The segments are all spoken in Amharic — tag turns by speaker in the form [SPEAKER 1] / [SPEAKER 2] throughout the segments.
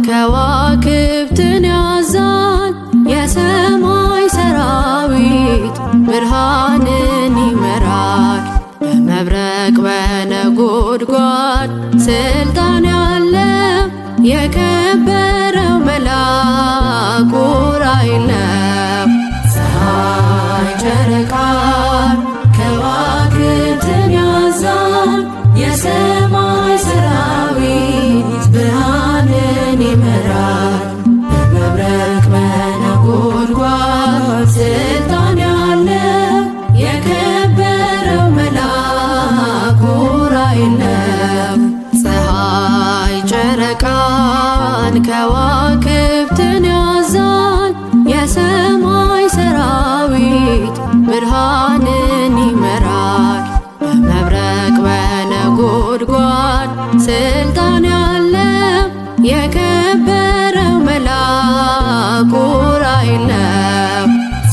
[SPEAKER 1] ከዋክብትን ያዛል የሰማይ ሰራዊት ብርሃንን ይመራል በመብረቅ በነጎድጓድ ስልጣን ያለው የከበረው መልአክ ዑራኤል ነው። ፀሐይ ጨረቃን ከዋክብትን ያዛል የሰማይ ሰራዊት ብርሃንን ይመራል በመብረቅ በነጎድጓድ ስልጣን ያለው የከበረው መልአክ ዑራኤል ነው። ፀሐይ ጨረቃን ከዋክብትን ያዛል የሰማይ ሰራዊት ብርሃንን ይመራል በመብረቅ በነጎድጓድ ስልጣን ያለው የከበረው መልአክ ዑራኤል ነው።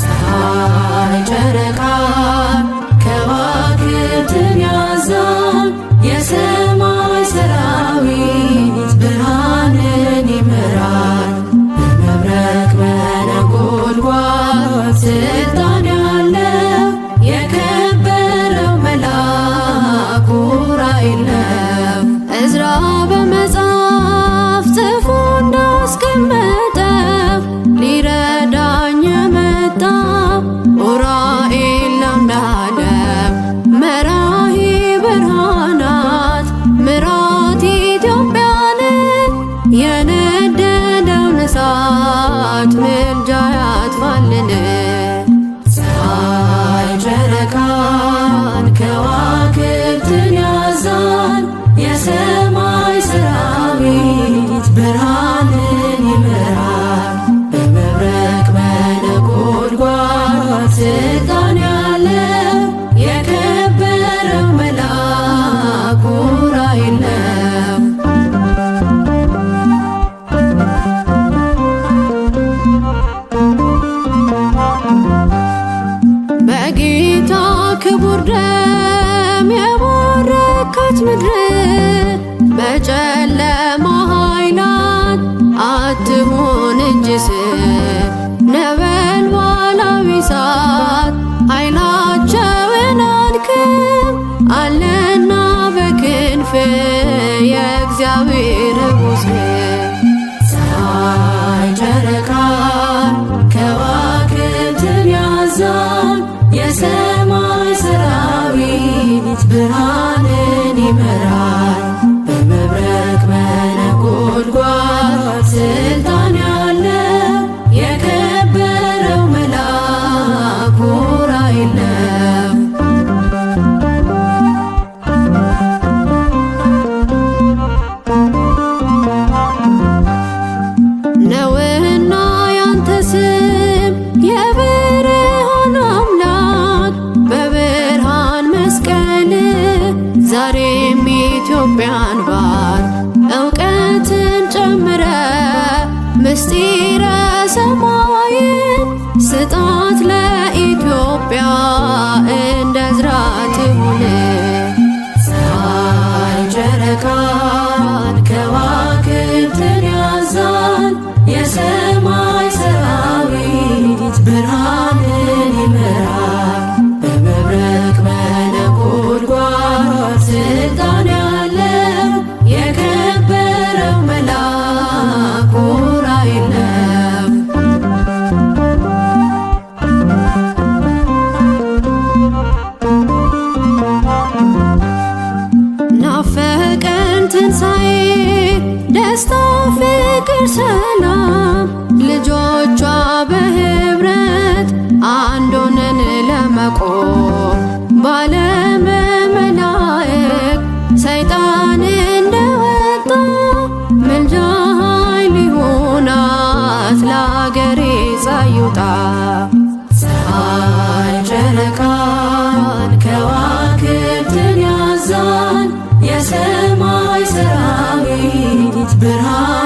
[SPEAKER 1] ፀሐይ ጨረቃን ከዋክብትን ያዛል የሰማይ ሰራዊት ብርሃንን ይመራል በመብረቅ በነጎድጓድ ስልጣን ያለው የከበረው መልአክ ዑራኤል ነው። ዕዝራ በመጽሐፍ ጽፎ እንዳስቀመጠው ሊረዳኝ የመጣ ዑራኤል ነው እንዳለው መራሂ ብርሃናት ምራት ኢትዮጵያን የነደደውን እሳት ምልጃ ያጥፋልን። ፀሐይ ጨረቃን ከዋክብትን ያዛል የሰማይ ሰራዊት ብርሃንን ይመራል በመብረቅ በነጎድጓድ ስልጣን ያለው የከበረው መልአክ ዑራኤል ነው። በጌታ ክቡር ደም የባረካት ምድር በጨለማ ኃይላት አትሁን እጅ ስር ነበልባላዊ እሳት ኃይላቸውን አድክም አለና በክንፍ የእግዚአብሔር ርቡስ ፀሐይ ጨረቃን ከዋክብትን ያዛል የሰማይ ሰራዊት ብርሃንን ይመራል በመብረቅ በነጎድጓድ ስልጣን ያለው የከበረው መልአክ ዑራኤል ነው። ነውና ያንተ ስም የብርሃን አምላክ በብርሃን መስቀል ዛሬም ኢትዮጵያን ባር እውቀትን ጨምረ ምስጢረ ሰማይን ስጣት ለኢትዮጵያ እንደ ዕዝራ ትሁን። ፀሐይ ጨረቃን ከዋክብትን ያዛል የሰማይ ሰራዊት ብርሃንን ይመራል በመብረቅ በነጎድጓድ ስልጣን ያለው የከበረው መልአክ ዑራኤል ነው። ናፈቀን ትንሣኤ ደስታ ፍቅር ሰላም ልጆቿ በህብረት አንድ ሆነን ለመቆም ባለመ መላእክት ሰይጣን እንደወጣ ምልጃ ኃይል ይሁናት ለአገሬ ፀሐይ ፀሐይ ጨረቃን ከዋክብትን ያዛል የሰማይ ሰራዊት ብርሃን